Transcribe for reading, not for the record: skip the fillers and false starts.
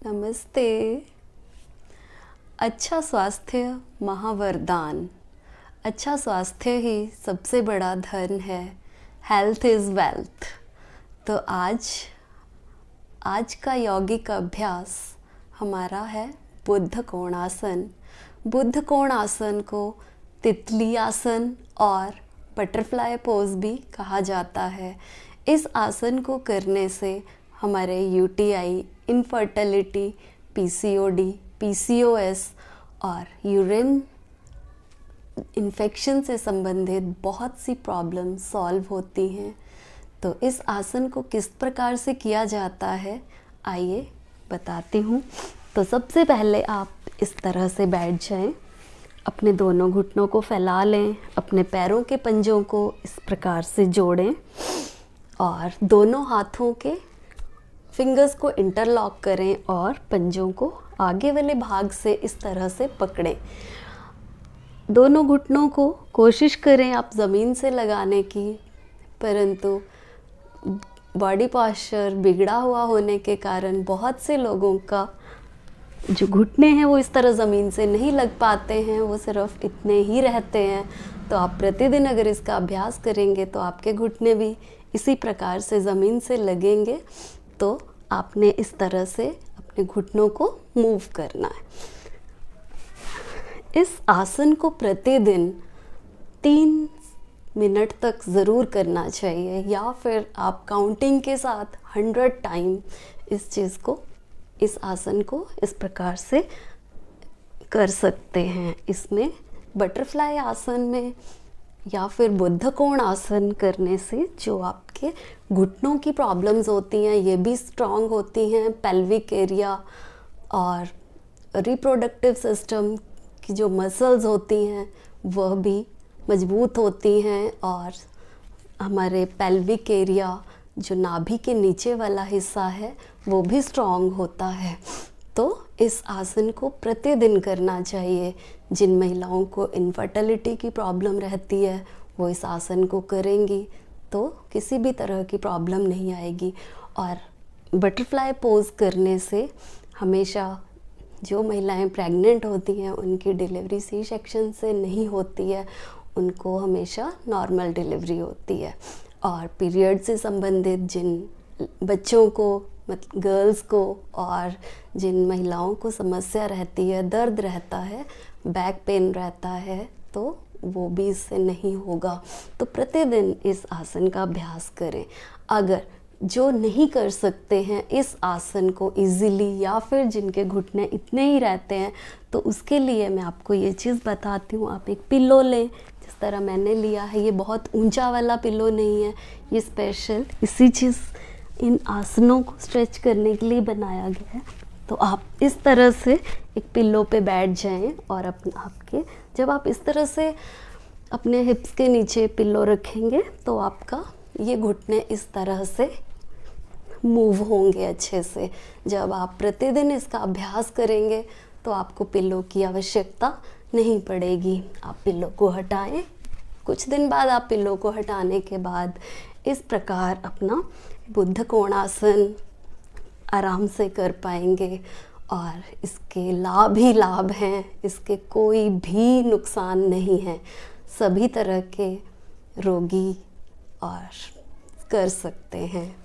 नमस्ते। अच्छा स्वास्थ्य महावरदान। अच्छा स्वास्थ्य ही सबसे बड़ा धन है। Health is wealth. तो आज का यौगिक अभ्यास हमारा है बुद्ध कोणासन। बुद्ध कोणासन को तितली आसन और बटरफ्लाई पोज भी कहा जाता है। इस आसन को करने से हमारे यूटीआई, इनफर्टिलिटी, पीसीओडी, पीसीओएस और यूरिन इन्फेक्शन से संबंधित बहुत सी प्रॉब्लम सॉल्व होती हैं। तो इस आसन को किस प्रकार से किया जाता है आइए बताती हूँ। तो सबसे पहले आप इस तरह से बैठ जाएं, अपने दोनों घुटनों को फैला लें, अपने पैरों के पंजों को इस प्रकार से जोड़ें और दोनों हाथों के फिंगर्स को इंटरलॉक करें और पंजों को आगे वाले भाग से इस तरह से पकड़ें। दोनों घुटनों को कोशिश करें आप ज़मीन से लगाने की, परंतु बॉडी पोस्चर बिगड़ा हुआ होने के कारण बहुत से लोगों का जो घुटने हैं वो इस तरह ज़मीन से नहीं लग पाते हैं, वो सिर्फ इतने ही रहते हैं। तो आप प्रतिदिन अगर इसका अभ्यास करेंगे तो आपके घुटने भी इसी प्रकार से ज़मीन से लगेंगे। तो आपने इस तरह से अपने घुटनों को मूव करना है। इस आसन को प्रतिदिन 3 मिनट तक ज़रूर करना चाहिए, या फिर आप काउंटिंग के साथ 100 टाइम इस आसन को इस प्रकार से कर सकते हैं। इसमें बटरफ्लाई आसन में या फिर बुद्ध कोण आसन करने से जो आपके घुटनों की प्रॉब्लम्स होती हैं ये भी स्ट्रॉन्ग होती हैं। पेल्विक एरिया और रिप्रोडक्टिव सिस्टम की जो मसल्स होती हैं वह भी मजबूत होती हैं और हमारे पेल्विक एरिया जो नाभि के नीचे वाला हिस्सा है वो भी स्ट्रॉन्ग होता है। तो इस आसन को प्रतिदिन करना चाहिए। जिन महिलाओं को इनफर्टिलिटी की प्रॉब्लम रहती है वो इस आसन को करेंगी तो किसी भी तरह की प्रॉब्लम नहीं आएगी। और बटरफ्लाई पोज करने से हमेशा जो महिलाएं प्रेग्नेंट होती हैं उनकी डिलीवरी सी सेक्शन से नहीं होती है, उनको हमेशा नॉर्मल डिलीवरी होती है। और पीरियड से संबंधित जिन बच्चों को गर्ल्स को और जिन महिलाओं को समस्या रहती है, दर्द रहता है, बैक पेन रहता है, तो वो भी इससे नहीं होगा। तो प्रतिदिन इस आसन का अभ्यास करें। अगर जो नहीं कर सकते हैं इस आसन को इजीली, या फिर जिनके घुटने इतने ही रहते हैं, तो उसके लिए मैं आपको ये चीज़ बताती हूँ। आप एक पिल्लो लें, जिस तरह मैंने लिया है। ये बहुत ऊंचा वाला पिल्लो नहीं है, ये स्पेशल इन आसनों को स्ट्रेच करने के लिए बनाया गया है। तो आप इस तरह से एक पिल्लो पे बैठ जाएं और जब आप इस तरह से अपने हिप्स के नीचे पिल्लो रखेंगे तो आपका ये घुटने इस तरह से मूव होंगे अच्छे से। जब आप प्रतिदिन इसका अभ्यास करेंगे तो आपको पिल्लो की आवश्यकता नहीं पड़ेगी। आप पिल्लो को हटाएं। कुछ दिन बाद आप पिल्लो को हटाने के बाद इस प्रकार अपना बुद्ध कोणासन आराम से कर पाएंगे। और इसके लाभ ही लाभ हैं, इसके कोई भी नुकसान नहीं है। सभी तरह के रोगी और कर सकते हैं।